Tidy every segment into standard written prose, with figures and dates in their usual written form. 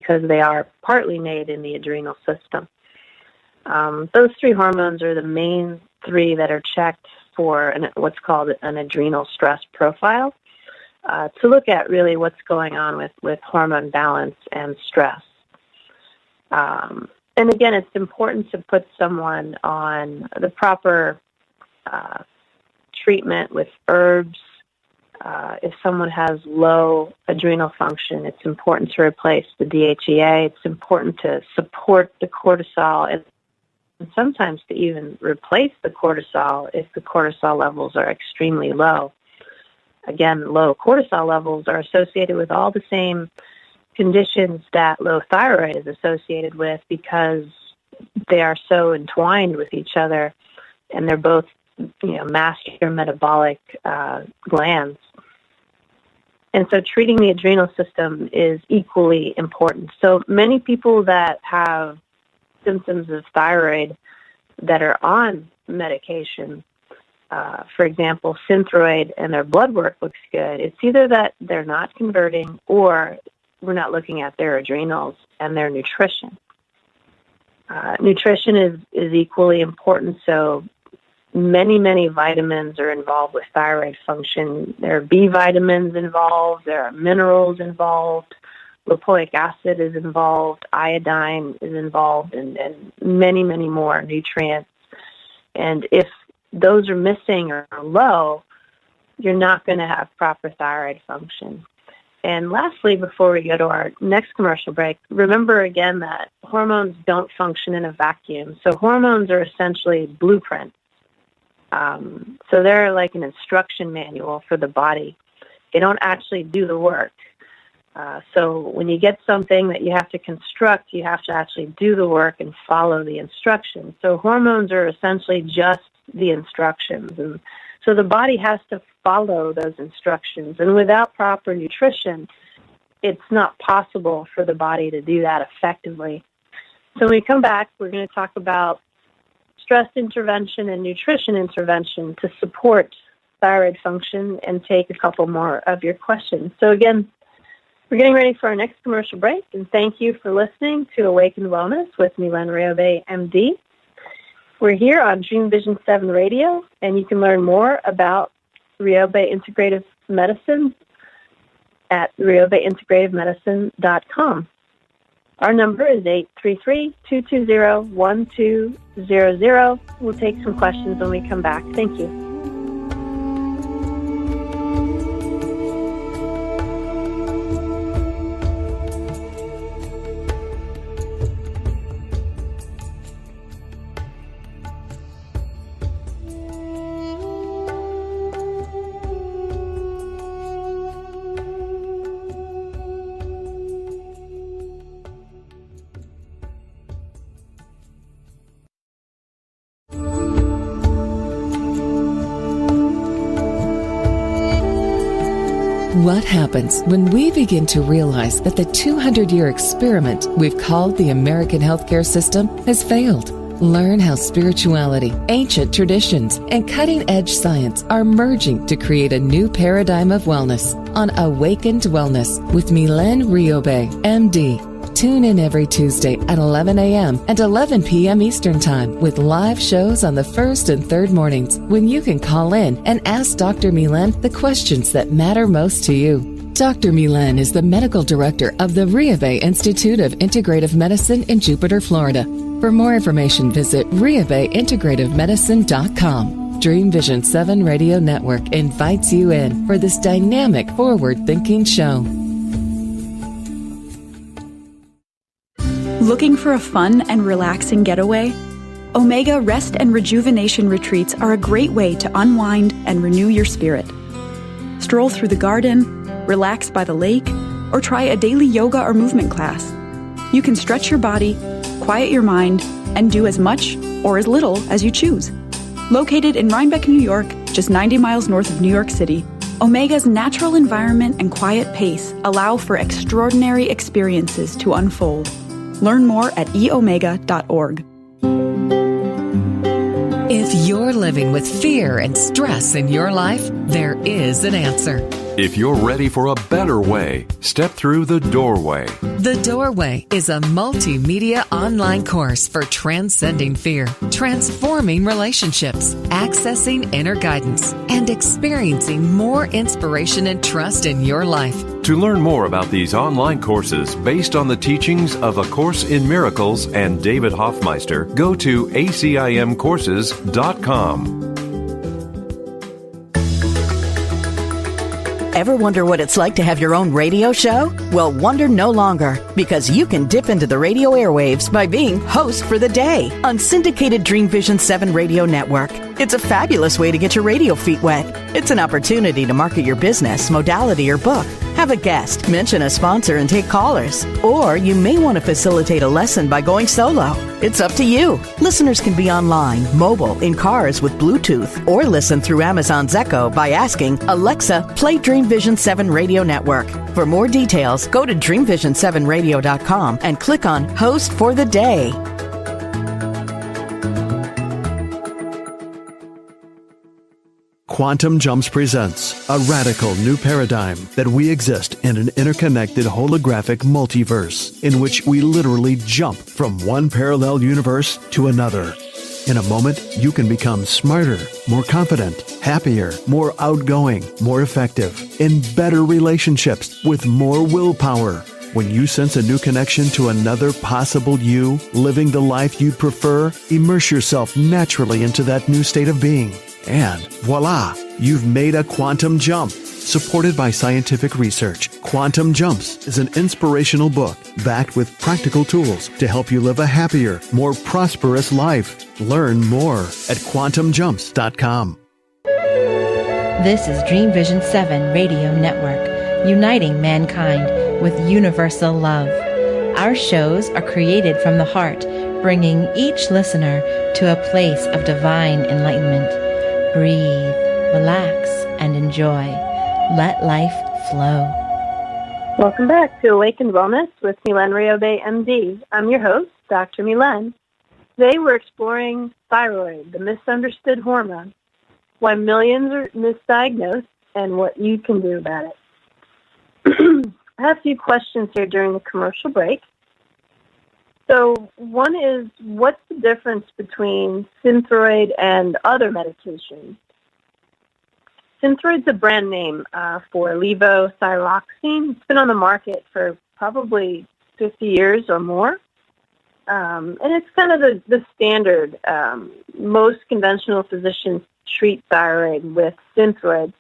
because they are partly made in the adrenal system. Those three hormones are the main three that are checked for what's called an adrenal stress profile, to look at really what's going on with hormone balance and stress. And again, it's important to put someone on the proper treatment with herbs. If someone has low adrenal function, it's important to replace the DHEA. It's important to support the cortisol and sometimes to even replace the cortisol if the cortisol levels are extremely low. Again, low cortisol levels are associated with all the same conditions that low thyroid is associated with because they are so entwined with each other, and they're both, master metabolic glands. And so treating the adrenal system is equally important. So many people that have symptoms of thyroid that are on medication, for example, Synthroid, and their blood work looks good, it's either that they're not converting or we're not looking at their adrenals and their nutrition. Nutrition is equally important. So many vitamins are involved with thyroid function. There are B vitamins involved. There are minerals involved. Lipoic acid is involved. Iodine is involved, and many more nutrients. And if those are missing or low, you're not going to have proper thyroid function. And lastly, before we go to our next commercial break, remember again that hormones don't function in a vacuum. So hormones are essentially blueprints. So they're like an instruction manual for the body. They don't actually do the work. So when you get something that you have to construct, you have to actually do the work and follow the instructions. So hormones are essentially just the instructions. And so the body has to follow those instructions. And without proper nutrition, it's not possible for the body to do that effectively. So when we come back, we're going to talk about stress intervention and nutrition intervention to support thyroid function and take a couple more of your questions. So again, we're getting ready for our next commercial break, and thank you for listening to Awaken Wellness with Milen Riobe, MD. We're here on Dream Vision 7 Radio, and you can learn more about Riobe Integrative Medicine at riobeintegrativemedicine.com. Our number is 833-220-1200. We'll take some questions when we come back. Thank you. What happens when we begin to realize that the 200-year experiment we've called the American healthcare system has failed? Learn how spirituality, ancient traditions, and cutting-edge science are merging to create a new paradigm of wellness on Awakened Wellness with Milen Riobe, MD. Tune in every Tuesday at 11 a.m. and 11 p.m. Eastern Time with live shows on the first and third mornings when you can call in and ask Dr. Milen the questions that matter most to you. Dr. Milen is the medical director of the Riobe Institute of Integrative Medicine in Jupiter, Florida. For more information, visit riobeintegrativemedicine.com. Dream Vision 7 Radio Network invites you in for this dynamic, forward-thinking show. Looking for a fun and relaxing getaway? Omega Rest and Rejuvenation Retreats are a great way to unwind and renew your spirit. Stroll through the garden, relax by the lake, or try a daily yoga or movement class. You can stretch your body, quiet your mind, and do as much or as little as you choose. Located in Rhinebeck, New York, just 90 miles north of New York City, Omega's natural environment and quiet pace allow for extraordinary experiences to unfold. Learn more at eomega.org. If If you're living with fear and stress in your life, there is an answer. If you're ready for a better way, step through the doorway. The Doorway is a multimedia online course for transcending fear, transforming relationships, accessing inner guidance, and experiencing more inspiration and trust in your life. To learn more about these online courses based on the teachings of A Course in Miracles and David Hoffmeister, go to acimcourses.com. Ever wonder what it's like to have your own radio show? Well, wonder no longer, because you can dip into the radio airwaves by being host for the day on syndicated Dream Vision 7 radio network. It's a fabulous way to get your radio feet wet. It's an opportunity to market your business, modality, or book. Have a guest, mention a sponsor, and take callers. Or you may want to facilitate a lesson by going solo. It's up to you. Listeners can be online, mobile, in cars with Bluetooth, or listen through Amazon's Echo by asking, Alexa, play Dream Vision 7 Radio Network. For more details, go to dreamvision7radio.com and click on Host for the Day. Quantum Jumps presents a radical new paradigm that we exist in an interconnected holographic multiverse in which we literally jump from one parallel universe to another. In a moment, you can become smarter, more confident, happier, more outgoing, more effective, in better relationships with more willpower. When you sense a new connection to another possible you, living the life you'd prefer, immerse yourself naturally into that new state of being. And voila, you've made a quantum jump. Supported by scientific research, Quantum Jumps is an inspirational book backed with practical tools to help you live a happier, more prosperous life. Learn more at quantumjumps.com. This is Dream Vision 7 Radio Network, uniting mankind with universal love. Our shows are created from the heart, bringing each listener to a place of divine enlightenment. Breathe, relax, and enjoy. Let life flow. Welcome back to Awakened Wellness with Milen Riobe, MD. I'm your host, Dr. Milen. Today we're exploring thyroid, the misunderstood hormone, why millions are misdiagnosed, and what you can do about it. I have a few questions here during the commercial break. So one is, what's the difference between Thyroid and other medications? Thyroid's a brand name for levothyroxine. It's been on the market for probably 50 years or more. And it's kind of the standard. Most conventional physicians treat thyroid with Thyroid.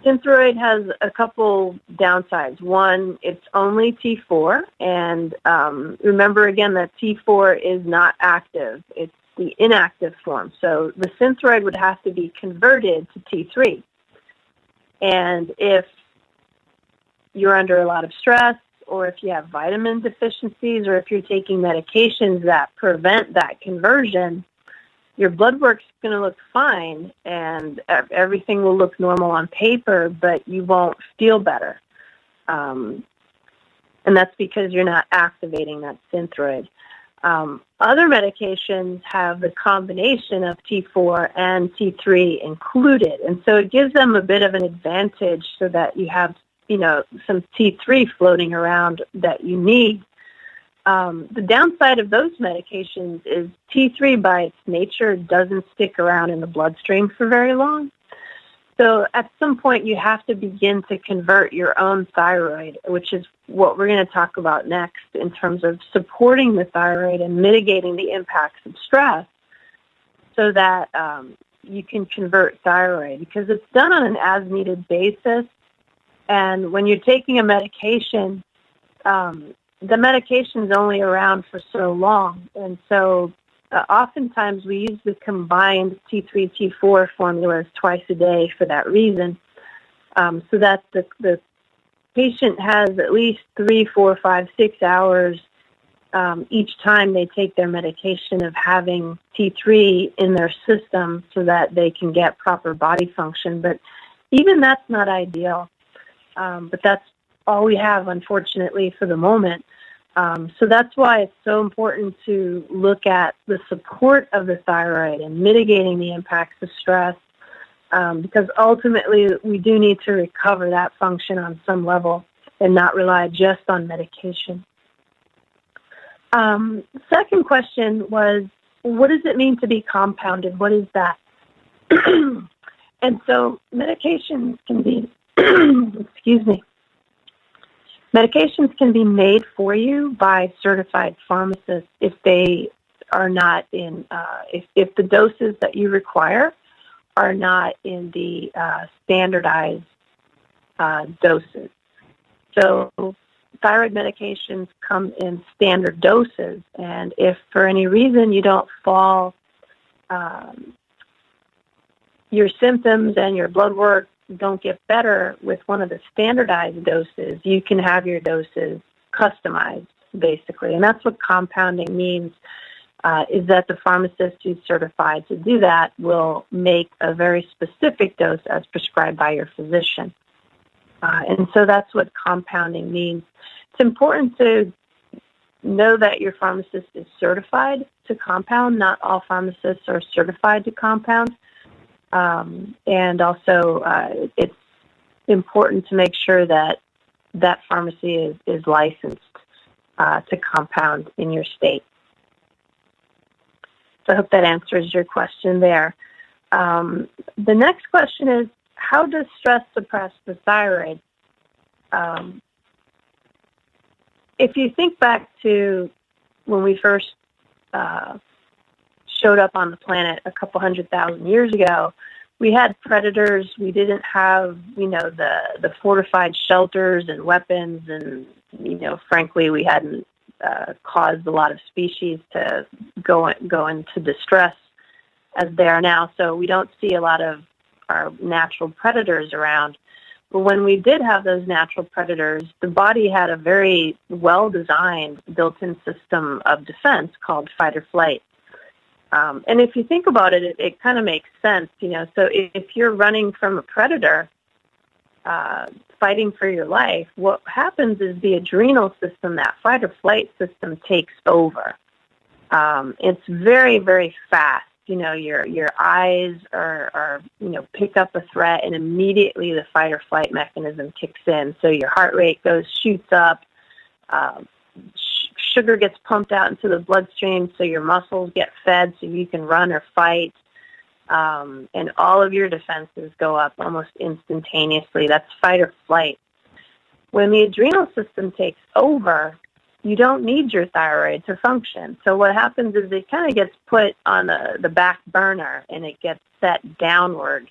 Thyroid has a couple downsides. One, it's only T4, and remember again that T4 is not active. It's the inactive form. So the Thyroid would have to be converted to T3. And if you're under a lot of stress, or if you have vitamin deficiencies, or if you're taking medications that prevent that conversion, your blood work's going to look fine, and everything will look normal on paper, but you won't feel better. And that's because you're not activating that Thyroid. Other medications have the combination of T4 and T3 included, and so it gives them a bit of an advantage so that you have, some T3 floating around that you need. The downside of those medications is T3 by its nature doesn't stick around in the bloodstream for very long. So at some point you have to begin to convert your own thyroid, which is what we're going to talk about next in terms of supporting the thyroid and mitigating the impacts of stress so that you can convert thyroid, because it's done on an as-needed basis. And when you're taking a medication, the medication's only around for so long, and so oftentimes we use the combined T3, T4 formulas twice a day for that reason, so that the patient has at least 3, 4, 5, 6 hours each time they take their medication of having T3 in their system so that they can get proper body function. But even that's not ideal, but that's all we have, unfortunately, for the moment. So that's why it's so important to look at the support of the thyroid and mitigating the impacts of stress, because ultimately we do need to recover that function on some level and not rely just on medication. Second question was, what does it mean to be compounded? What is that? And so medications can be, medications can be made for you by certified pharmacists if they are not in, if the doses that you require are not in the standardized doses. So thyroid medications come in standard doses, and if for any reason you don't fall, your symptoms and your blood work don't get better with one of the standardized doses, you can have your doses customized, basically. And that's what compounding means, is that the pharmacist who's certified to do that will make a very specific dose as prescribed by your physician. And so that's what compounding means. It's important to know that your pharmacist is certified to compound. Not all pharmacists are certified to compound. And also, it's important to make sure that that pharmacy is licensed to compound in your state. So I hope that answers your question there. The next question is, how does stress suppress the thyroid? If you think back to when we first showed up on the planet a couple 100,000 years ago, we had predators. We didn't have, the fortified shelters and weapons, and, frankly, we hadn't caused a lot of species to go into distress as they are now. So we don't see a lot of our natural predators around. But when we did have those natural predators, the body had a very well-designed built-in system of defense called fight or flight. And if you think about it, it kind of makes sense, So if you're running from a predator, fighting for your life, what happens is the adrenal system, that fight or flight system, takes over. It's very, very fast. Your eyes are pick up a threat, and immediately the fight or flight mechanism kicks in. So your heart rate shoots up. Sugar gets pumped out into the bloodstream, so your muscles get fed so you can run or fight. And all of your defenses go up almost instantaneously. That's fight or flight. When the adrenal system takes over, you don't need your thyroid to function. So what happens is it kind of gets put on the back burner, and it gets set downward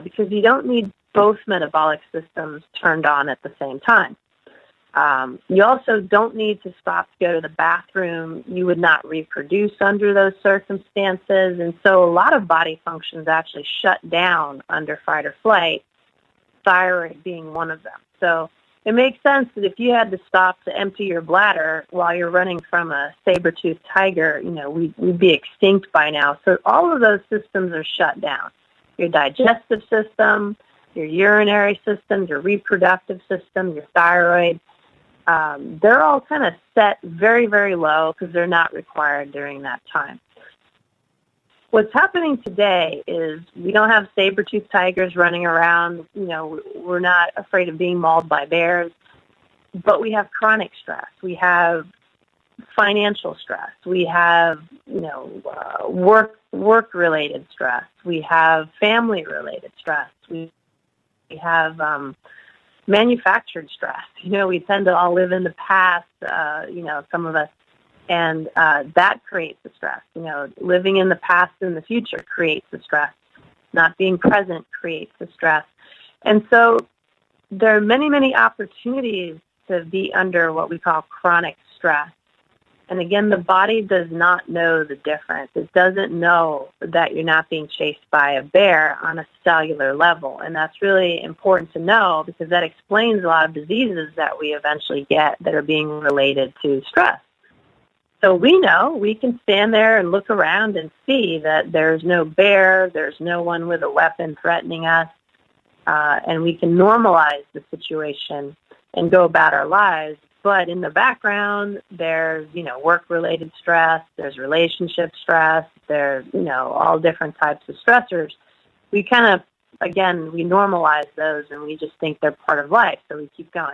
because you don't need both metabolic systems turned on at the same time. You also don't need to stop to go to the bathroom. You would not reproduce under those circumstances. And so a lot of body functions actually shut down under fight or flight, thyroid being one of them. So it makes sense that if you had to stop to empty your bladder while you're running from a saber-toothed tiger, we'd be extinct by now. So all of those systems are shut down. Your digestive system, your urinary system, your reproductive system, your thyroid, they're all kind of set very, very low because they're not required during that time. What's happening today is we don't have saber-toothed tigers running around. We're not afraid of being mauled by bears, but we have chronic stress. We have financial stress. We have, work-related stress. We have family-related stress. We have manufactured stress. We tend to all live in the past, some of us, and that creates the stress. Living in the past and the future creates the stress. Not being present creates the stress. And so there are many, many opportunities to be under what we call chronic stress. And again, the body does not know the difference. It doesn't know that you're not being chased by a bear on a cellular level. And that's really important to know because that explains a lot of diseases that we eventually get that are being related to stress. So we know we can stand there and look around and see that there's no bear, there's no one with a weapon threatening us, and we can normalize the situation and go about our lives But in the background, there's, work-related stress, there's relationship stress, there's, all different types of stressors. We kind of, again, we normalize those and we just think they're part of life, so we keep going.